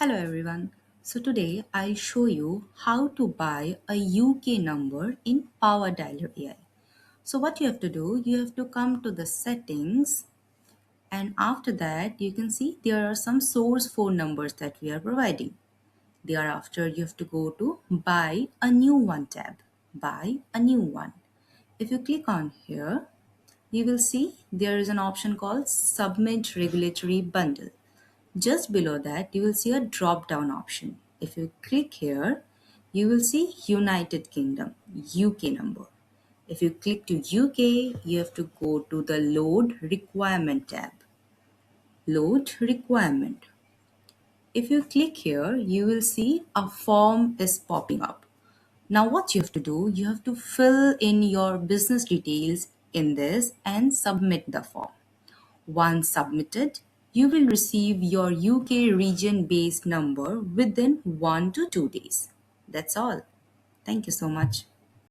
Hello everyone. So today I show you how to buy a UK number in PowerDialer AI. So what you have to do, you have to come to the settings, and after that you can see there are some source phone numbers that we are providing. Thereafter you have to go to buy a new one tab. Buy a new one. If you click on here, you will see there is an option called submit regulatory bundle. Just below that, you will see a drop down option. If you click here, you will see United Kingdom, UK number. If you click to UK, you have to go to the load requirement tab. Load requirement. If you click here, you will see a form is popping up. Now what you have to do, you have to fill in your business details in this and submit the form. Once submitted, you will receive your UK region based number within 1 to 2 days. That's all. Thank you so much.